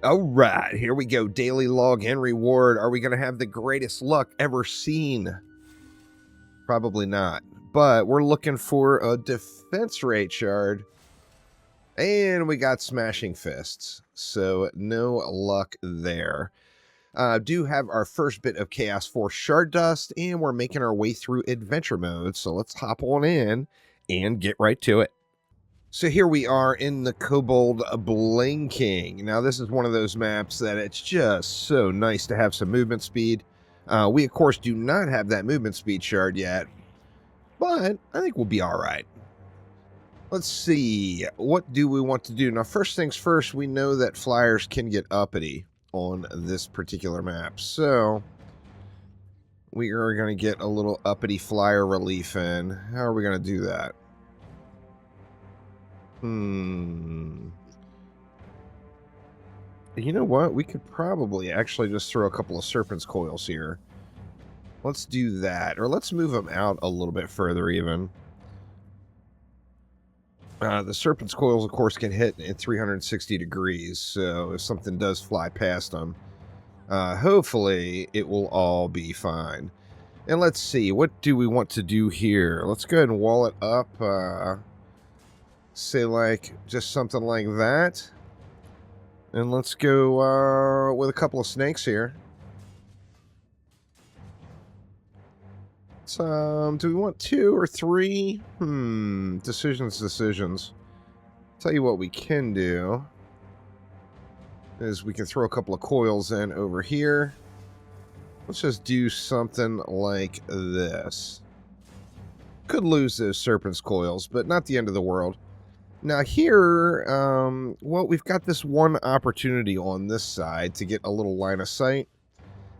All right, here we go. Daily log and reward. Are we going to have the greatest luck ever seen? Probably not. But we're looking for a defense rate shard. And we got smashing fists. So no luck there. Do have our first bit of Chaos Force shard dust. And we're making our way through adventure mode. So let's hop on in and get right to it. So here we are in the Cobalt Bling King. Now this is one of those maps that it's just so nice to have some movement speed. We of course do not have that movement speed shard yet, but I think we'll be all right. Let's see, what do we want to do? Now first things first, we know that flyers can get uppity on this particular map. So we are going to get a little uppity flyer relief in. How are we going to do that? You know what? We could probably actually just throw a couple of Serpent's Coils here. Let's do that. Or let's move them out a little bit further even. The Serpent's Coils, of course, can hit at 360 degrees. So if something does fly past them, hopefully it will all be fine. And let's see. What do we want to do here? Let's go ahead and wall it up. Say like just something like that. And let's go with a couple of snakes here. Do we want 2 or 3? Decisions. Tell you what we can do is we can throw a couple of coils in over here. Let's just do something like this. Could lose those Serpent's Coils, but not the end of the world. Now here, well, we've got this one opportunity on this side to get a little line of sight.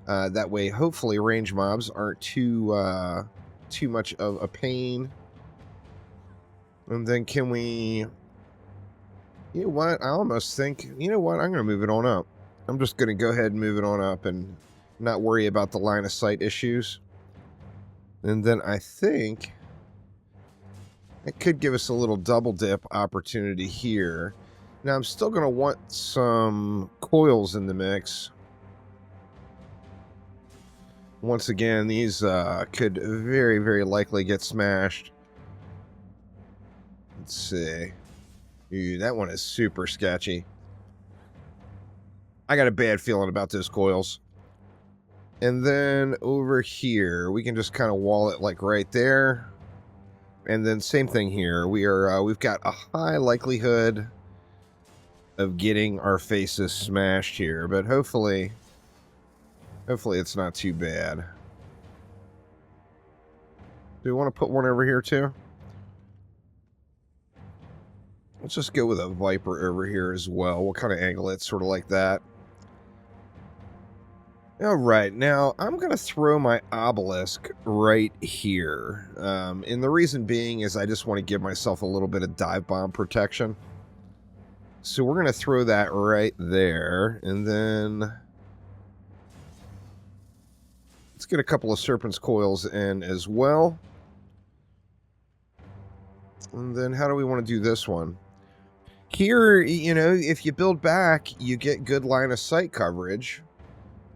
That way, hopefully, range mobs aren't too much of a pain. And then can we... You know what? I almost think... You know what? I'm going to move it on up. I'm just going to go ahead and move it on up and not worry about the line of sight issues. And then I think... It could give us a little double dip opportunity here. Now, I'm still going to want some coils in the mix. Once again, these could very, very likely get smashed. Let's see. Ooh, that one is super sketchy. I got a bad feeling about those coils. And then over here, we can just kind of wall it like right there. And then same thing here. We've got a high likelihood of getting our faces smashed here, but hopefully it's not too bad. Do we want to put one over here too? Let's just go with a Viper over here as well. We'll kind of angle it sort of like that. All right, now I'm going to throw my obelisk right here. And the reason being is I just want to give myself a little bit of dive bomb protection. So we're going to throw that right there. And then let's get a couple of Serpent's Coils in as well. And then how do we want to do this one? Here, you know, if you build back, you get good line of sight coverage.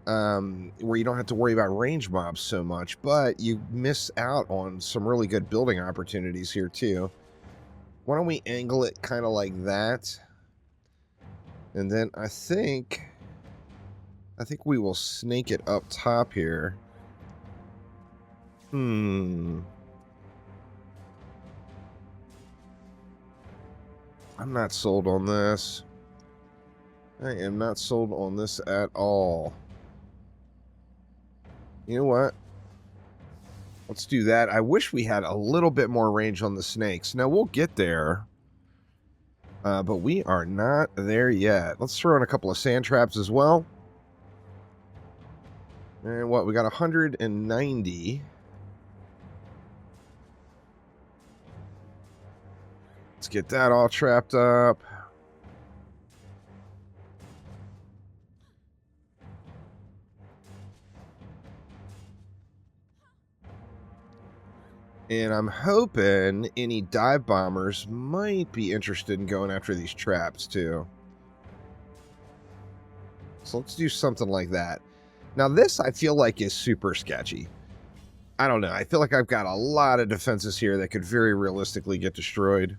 Where you don't have to worry about range mobs so much, but you miss out on some really good building opportunities here too. Why don't we angle it kind of like that? And then I think we will snake it up top here. I'm not sold on this. I am not sold on this at all. You know what? Let's do that. I wish we had a little bit more range on the snakes. Now, we'll get there. But we are not there yet. Let's throw in a couple of sand traps as well. And what? We got 190. Let's get that all trapped up. And I'm hoping any dive bombers might be interested in going after these traps, too. So let's do something like that. Now this I feel like is super sketchy. I don't know. I feel like I've got a lot of defenses here that could very realistically get destroyed.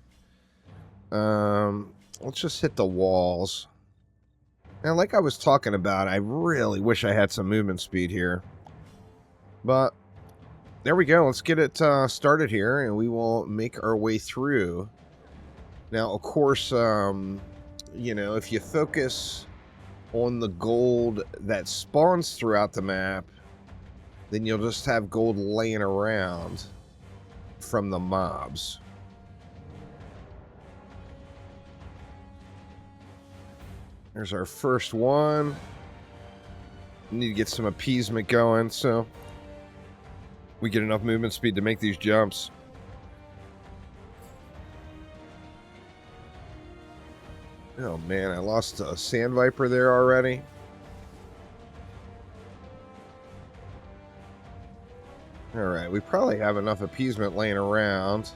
Let's just hit the walls. And like I was talking about, I really wish I had some movement speed here. But there we go. Let's get it started here, and we will make our way through. Now, of course, you know, if you focus on the gold that spawns throughout the map, then you'll just have gold laying around from the mobs. There's our first one. Need to get some appeasement going, so we get enough movement speed to make these jumps. Oh man, I lost a sand viper there already. Alright, we probably have enough appeasement laying around.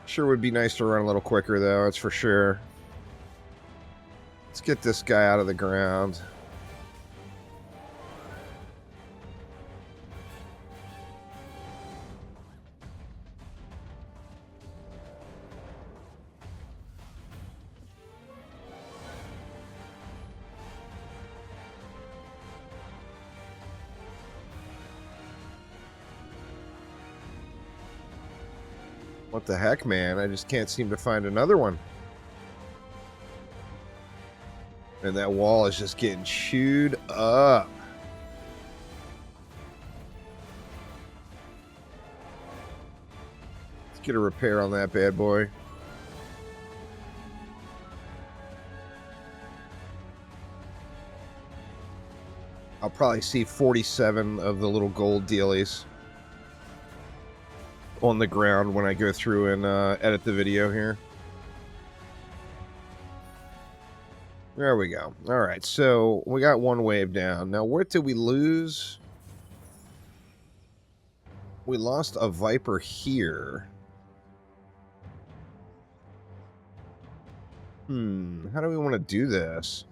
Sure would be nice to run a little quicker though, that's for sure. Let's get this guy out of the ground. What the heck, man? I just can't seem to find another one. And that wall is just getting chewed up. Let's get a repair on that bad boy. I'll probably see 47 of the little gold dealies on the ground when I go through and edit the video here. There we go. All right, so we got one wave down. Now, what did we lose? We lost a Viper here. How do we want to do this?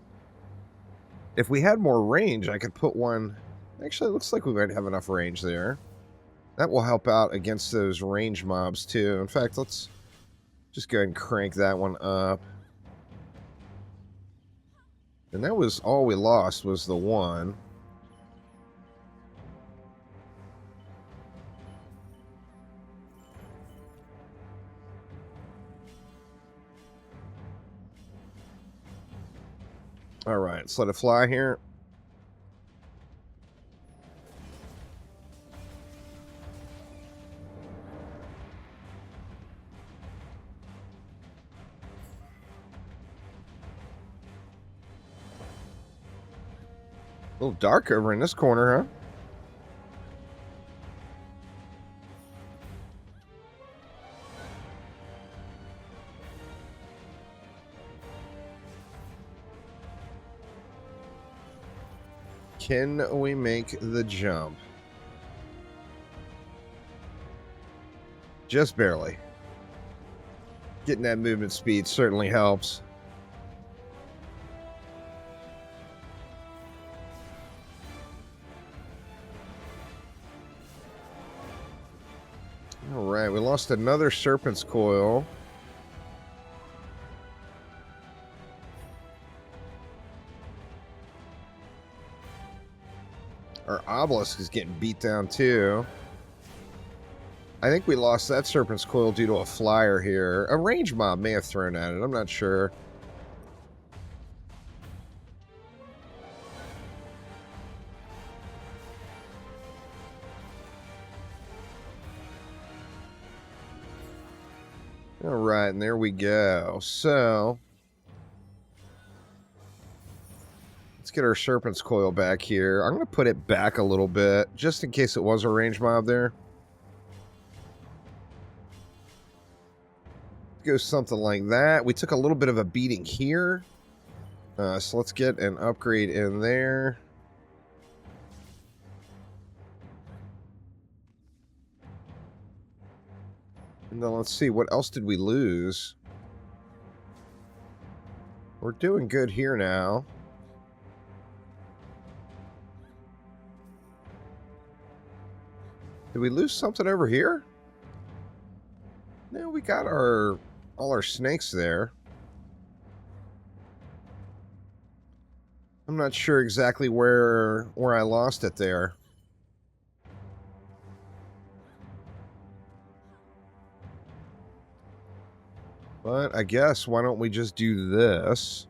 If we had more range, I could put one... Actually, it looks like we might have enough range there. That will help out against those range mobs, too. In fact, let's just go ahead and crank that one up. And that was all we lost, was the one. Alright, let's let it fly here. A little dark over in this corner, huh? Can we make the jump? Just barely. Getting that movement speed certainly helps. Alright, we lost another Serpent's Coil. Our Obelisk is getting beat down too. I think we lost that Serpent's Coil due to a flyer here. A range mob may have thrown at it, I'm not sure. Alright, and there we go. So, let's get our Serpent's Coil back here. I'm going to put it back a little bit, just in case it was a range mob there. Go something like that. We took a little bit of a beating here. So let's get an upgrade in there. And then let's see, what else did we lose? We're doing good here now. Did we lose something over here? No, we got all our snakes there. I'm not sure exactly where I lost it there. But I guess, why don't we just do this?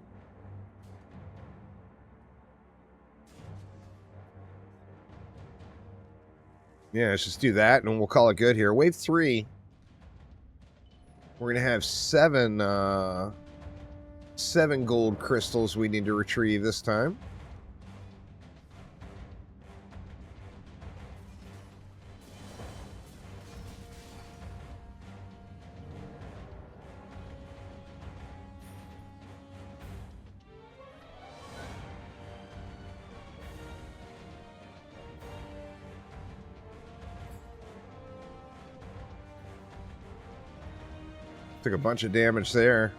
Yeah, let's just do that, and we'll call it good here. Wave 3. We're going to have 7 gold crystals we need to retrieve this time. Took a bunch of damage there.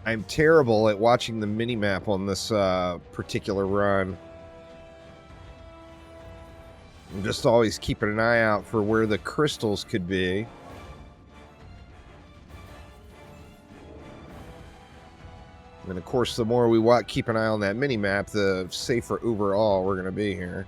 I'm terrible at watching the minimap on this particular run. I'm just always keeping an eye out for where the crystals could be. And of course, the more we keep an eye on that minimap, the safer overall we're going to be here.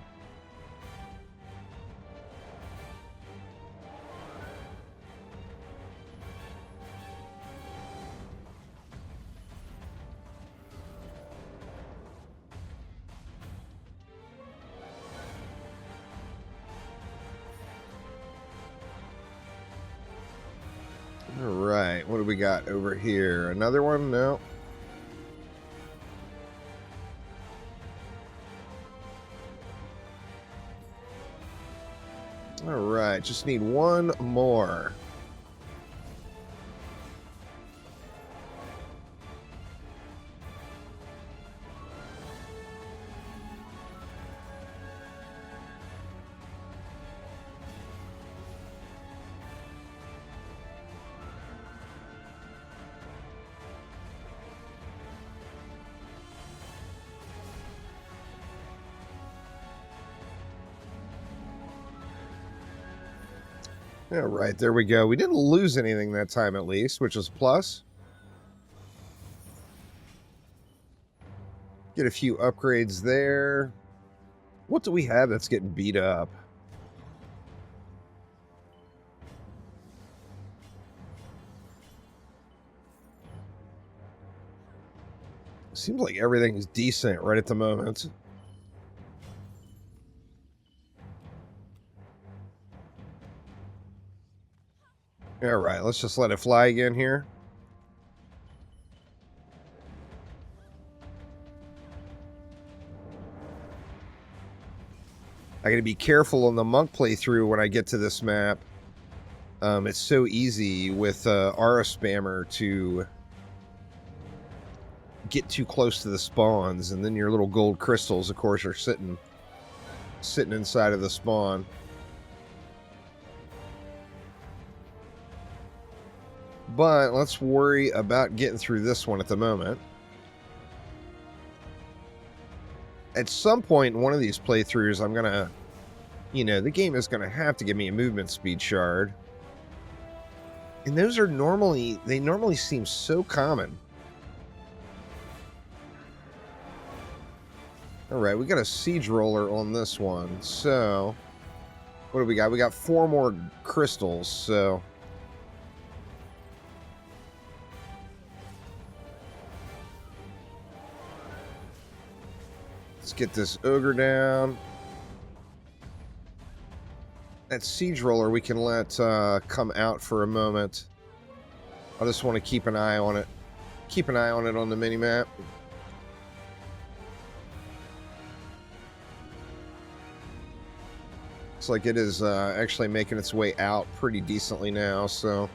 Alright, what do we got over here? Another one? No. Alright, just need one more. Yeah, right, there we go. We didn't lose anything that time, at least, which is a plus. Get a few upgrades there. What do we have that's getting beat up? Seems like everything's decent right at the moment. All right, let's just let it fly again here. I gotta be careful on the monk playthrough when I get to this map. It's so easy with Aura Spammer to get too close to the spawns, and then your little gold crystals, of course, are sitting inside of the spawn. But let's worry about getting through this one at the moment. At some point in one of these playthroughs, I'm gonna, the game is gonna have to give me a movement speed shard. And those are normally seem so common. Alright, we got a siege roller on this one, so what do we got? We got 4 more crystals, so let's get this ogre down. That siege roller we can let come out for a moment. I just want to keep an eye on it. Keep an eye on it on the minimap. Looks like it is actually making its way out pretty decently now, so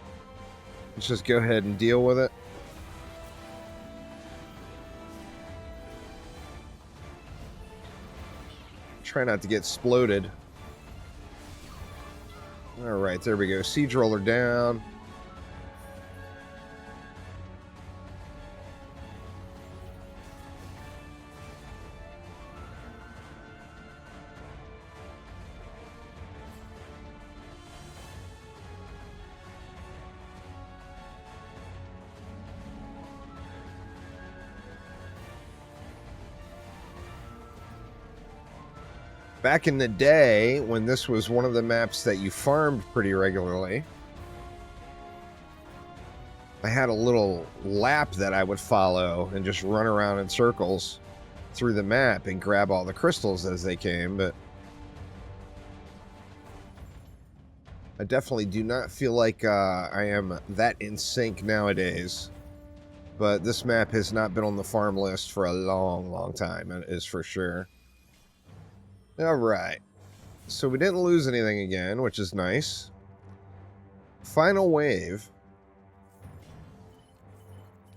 let's just go ahead and deal with it. Try not to get exploded. All right, there we go. Siege roller down. Back in the day, when this was one of the maps that you farmed pretty regularly, I had a little lap that I would follow and just run around in circles through the map and grab all the crystals as they came, but I definitely do not feel like I am that in sync nowadays. But this map has not been on the farm list for a long, long time, it is for sure. Alright, so we didn't lose anything again, which is nice. Final wave.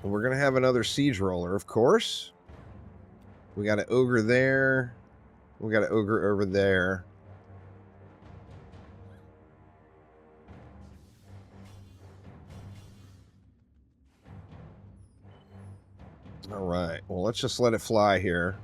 We're going to have another siege roller, of course. We got an ogre there. We got an ogre over there. Alright, well, let's just let it fly here.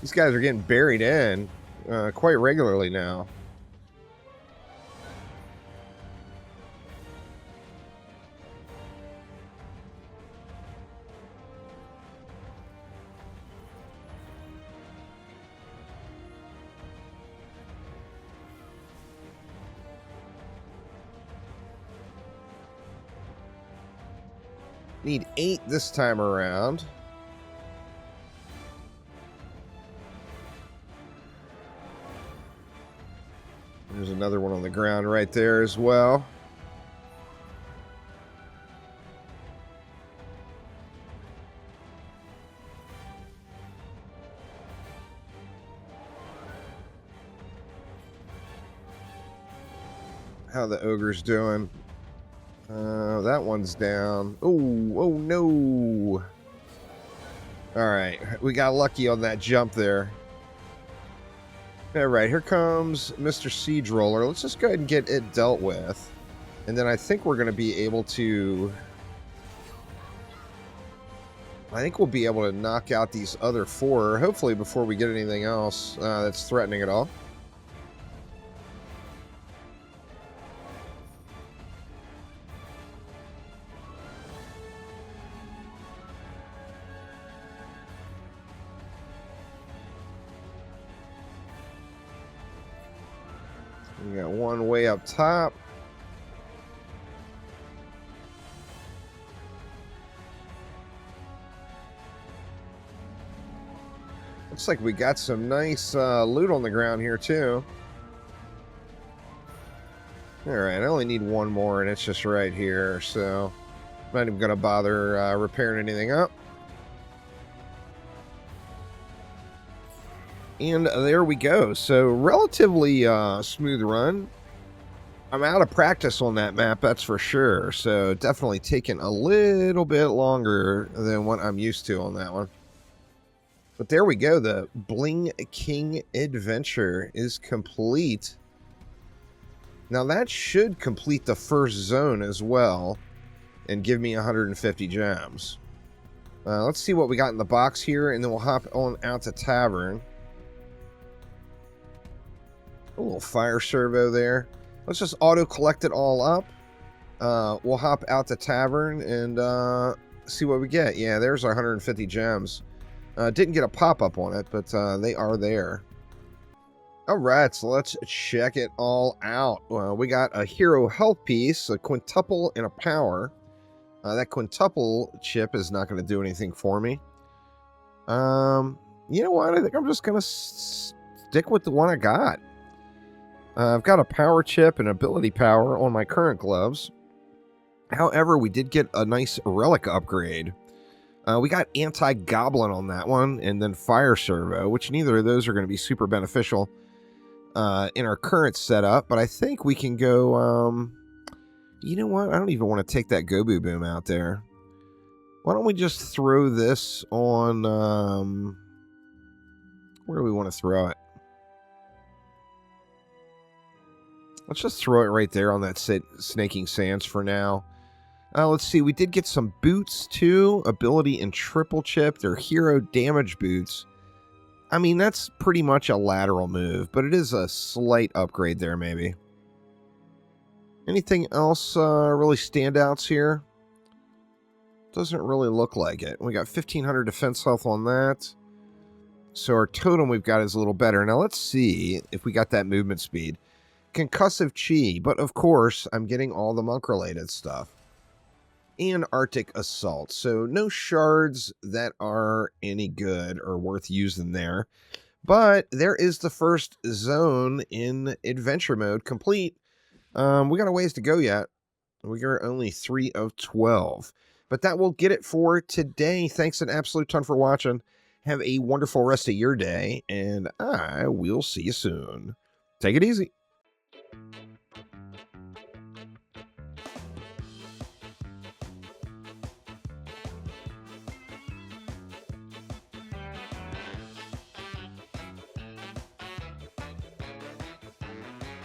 These guys are getting buried in quite regularly now. Need 8 this time around. There's another one on the ground right there as well. How the ogre's doing? That one's down. Oh no. Alright, we got lucky on that jump there. Alright, here comes Mr. Siege Roller. Let's just go ahead and get it dealt with. And then I think we're going to be able to... I think we'll be able to knock out these other 4, hopefully before we get anything else that's threatening at all. We got one way up top. Looks like we got some nice loot on the ground here too. Alright, I only need one more and it's just right here, so I'm not even going to bother repairing anything up. And there we go. So relatively smooth run. I'm out of practice on that map, that's for sure. So definitely taking a little bit longer than what I'm used to on that one. But there we go. The Bling King adventure is complete. Now that should complete the first zone as well and give me 150 gems. Let's see what we got in the box here, and then we'll hop on out to Tavern. A little fire servo there. Let's just auto collect it all up. We'll hop out to Tavern and see what we get. Yeah, there's our 150 gems. Didn't get a pop-up on it, but they are there. Alright, so let's check it all out. We got a hero health piece, a quintuple, and a power. That quintuple chip is not going to do anything for me. You know what? I think I'm just going to stick with the one I got. I've got a power chip and ability power on my current gloves. However, we did get a nice relic upgrade. We got anti-goblin on that one, and then fire servo, which neither of those are going to be super beneficial. in our current setup, but I think we can go, you know what? I don't even want to take that Gobu Boom out there. Why don't we just throw this on, where do we want to throw it? Let's just throw it right there on that Snaking Sands for now. Let's see, we did get some boots too. Ability and triple chip. They're hero damage boots. I mean, that's pretty much a lateral move, but it is a slight upgrade there, maybe. Anything else really standouts here? Doesn't really look like it. We got 1,500 defense health on that. So our totem we've got is a little better. Now let's see if we got that movement speed. Concussive Chi, but of course, I'm getting all the monk-related stuff. And Arctic Assault. So no shards that are any good or worth using there. But there is the first zone in adventure mode complete. We got a ways to go yet. We are only 3 of 12. But that will get it for today. Thanks an absolute ton for watching. Have a wonderful rest of your day. And I will see you soon. Take it easy.